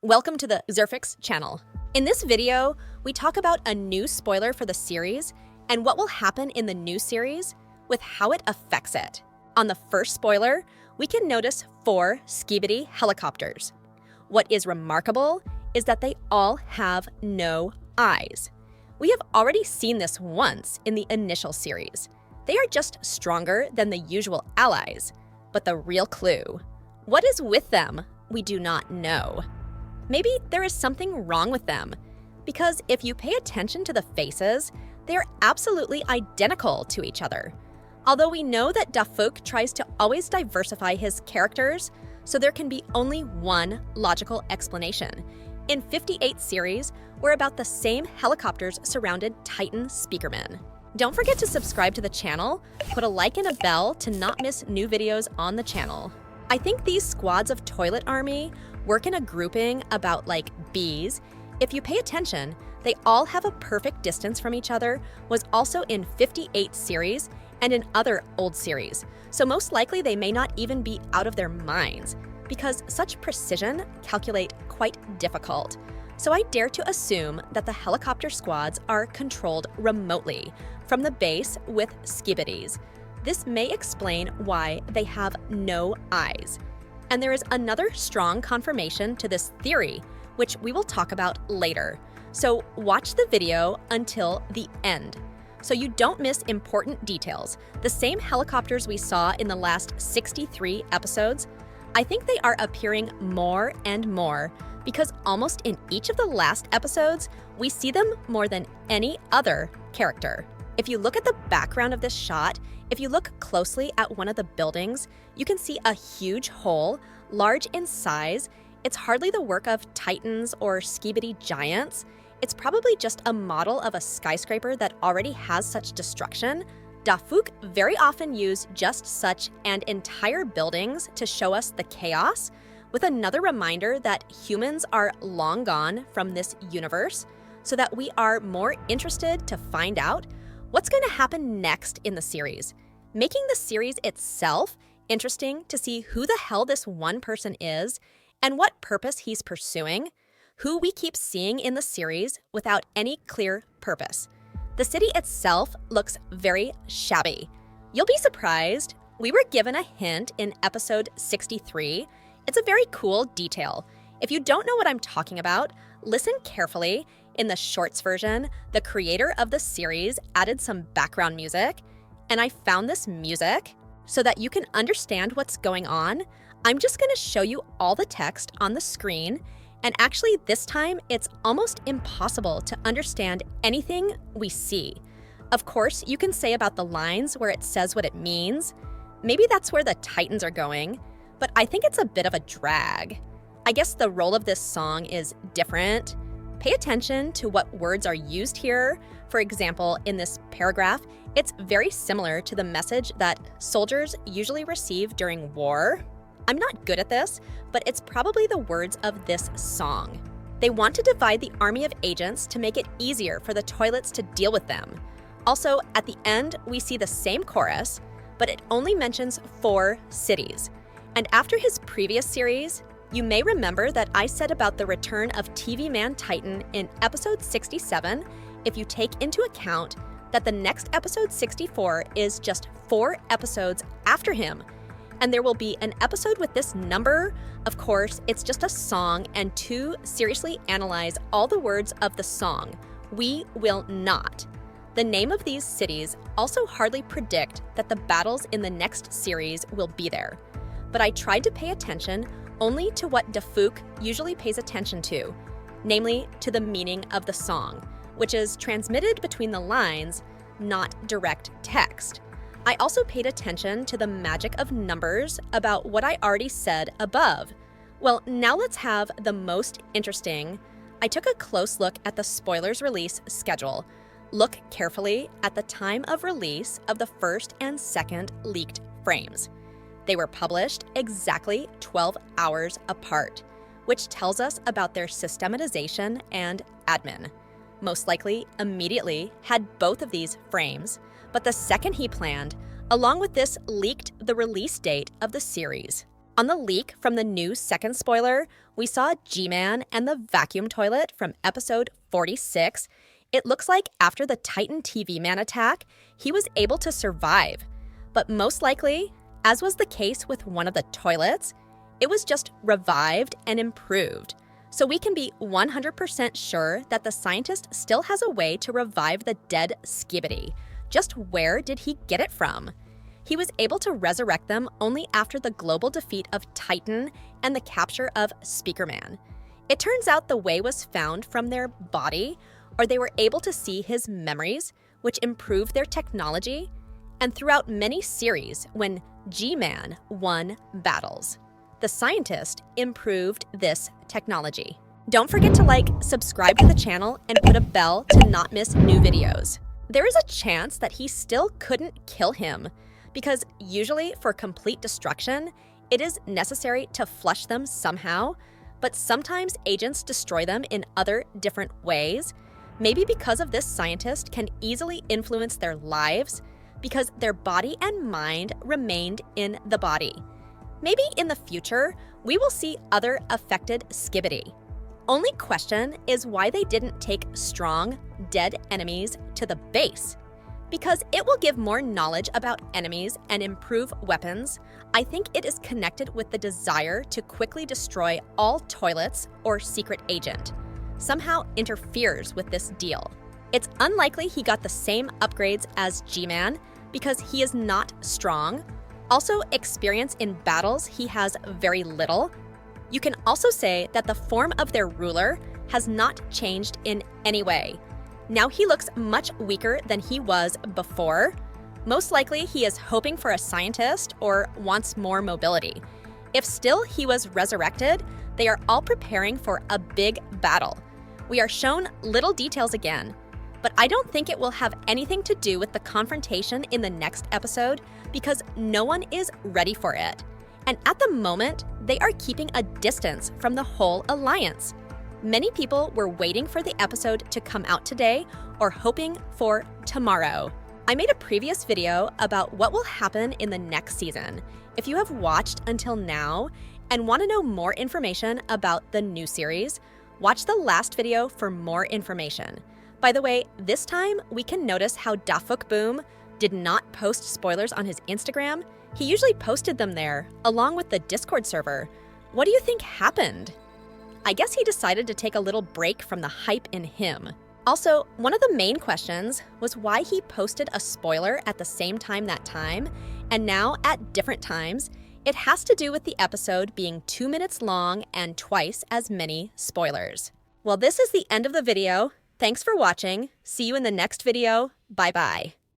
Welcome to the XERFIX channel. In this video, we talk about a new spoiler for the series and what will happen in the new series with how it affects it. On the first spoiler, we can notice 4 Skibidi helicopters. What is remarkable is that they all have no eyes. We have already seen this once in the initial series. They are just stronger than the usual allies. But the real clue, what is with them, we do not know. Maybe there is something wrong with them, because if you pay attention to the faces, they are absolutely identical to each other. Although we know that Dafuk tries to always diversify his characters, so there can be only one logical explanation. In 58 series, where about the same helicopters surrounded Titan speakermen. Don't forget to subscribe to the channel, put a like and a bell to not miss new videos on the channel. I think these squads of Toilet Army work in a grouping about like bees. If you pay attention, they all have a perfect distance from each other, was also in 58 series and in other old series. So most likely they may not even be out of their minds, because such precision calculate quite difficult. So I dare to assume that the helicopter squads are controlled remotely from the base with Skibidis. This may explain why they have no eyes. And there is another strong confirmation to this theory, which we will talk about later. So watch the video until the end, so you don't miss important details. The same helicopters we saw in the last 63 episodes, I think they are appearing more and more, because almost in each of the last episodes, we see them more than any other character. If you look at the background of this shot, if you look closely at one of the buildings, you can see a huge hole, large in size. It's hardly the work of Titans or Skibidi giants. It's probably just a model of a skyscraper that already has such destruction. Dafuk very often use just such and entire buildings to show us the chaos, with another reminder that humans are long gone from this universe, so that we are more interested to find out what's going to happen next in the series, making the series itself interesting to see who the hell this one person is and what purpose he's pursuing, who we keep seeing in the series without any clear purpose. The city itself looks very shabby. You'll be surprised. We were given a hint in episode 63. It's a very cool detail. If you don't know what I'm talking about, listen carefully. In the shorts version, the creator of the series added some background music, and I found this music so that you can understand what's going on. I'm just going to show you all the text on the screen, and actually this time it's almost impossible to understand anything we see. Of course, you can say about the lines where it says what it means. Maybe that's where the Titans are going, but I think it's a bit of a drag. I guess the role of this song is different. Pay attention to what words are used here. For example, in this paragraph, it's very similar to the message that soldiers usually receive during war. I'm not good at this, but it's probably the words of this song. They want to divide the army of agents to make it easier for the toilets to deal with them. Also, at the end, we see the same chorus, but it only mentions 4 cities. And after his previous series, you may remember that I said about the return of TV Man Titan in episode 67, if you take into account that the next episode 64 is just 4 episodes after him, and there will be an episode with this number. Of course, it's just a song, and to seriously analyze all the words of the song, we will not. The name of these cities also hardly predict that the battles in the next series will be there. But I tried to pay attention only to what Dafuk usually pays attention to, namely to the meaning of the song, which is transmitted between the lines, not direct text. I also paid attention to the magic of numbers about what I already said above. Well, now let's have the most interesting. I took a close look at the spoilers release schedule. Look carefully at the time of release of the first and second leaked frames. They were published exactly 12 hours apart, which tells us about their systematization and admin. Most likely, immediately had both of these frames, but the second he planned, along with this, leaked the release date of the series. On the leak from the new second spoiler, we saw G-Man and the vacuum toilet from episode 46. It looks like after the Titan TV Man attack, he was able to survive. But most likely, as was the case with one of the toilets, it was just revived and improved. So we can be 100% sure that the scientist still has a way to revive the dead Skibidi. Just where did he get it from? He was able to resurrect them only after the global defeat of Titan and the capture of Speakerman. It turns out the way was found from their body, or they were able to see his memories, which improved their technology, and throughout many series when G-Man won battles. The scientist improved this technology. Don't forget to like, subscribe to the channel, and put a bell to not miss new videos. There is a chance that he still couldn't kill him, because usually for complete destruction, it is necessary to flush them somehow, but sometimes agents destroy them in other different ways. Maybe because of this scientist can easily influence their lives, because their body and mind remained in the body. Maybe in the future, we will see other affected Skibidi. Only question is why they didn't take strong, dead enemies to the base. Because it will give more knowledge about enemies and improve weapons, I think it is connected with the desire to quickly destroy all toilets or secret agent. Somehow interferes with this deal. It's unlikely he got the same upgrades as G-Man because he is not strong. Also, experience in battles he has very little. You can also say that the form of their ruler has not changed in any way. Now he looks much weaker than he was before. Most likely he is hoping for a scientist or wants more mobility. If still he was resurrected, they are all preparing for a big battle. We are shown little details again, but I don't think it will have anything to do with the confrontation in the next episode because no one is ready for it. And at the moment, they are keeping a distance from the whole alliance. Many people were waiting for the episode to come out today or hoping for tomorrow. I made a previous video about what will happen in the next season. If you have watched until now and want to know more information about the new series, watch the last video for more information. By the way, this time we can notice how Dafuk Boom did not post spoilers on his Instagram. He usually posted them there, along with the Discord server. What do you think happened? I guess he decided to take a little break from the hype in him. Also, one of the main questions was why he posted a spoiler at the same time that time, and now at different times. It has to do with the episode being 2 minutes long and twice as many spoilers. Well, this is the end of the video. Thanks for watching. See you in the next video. Bye-bye.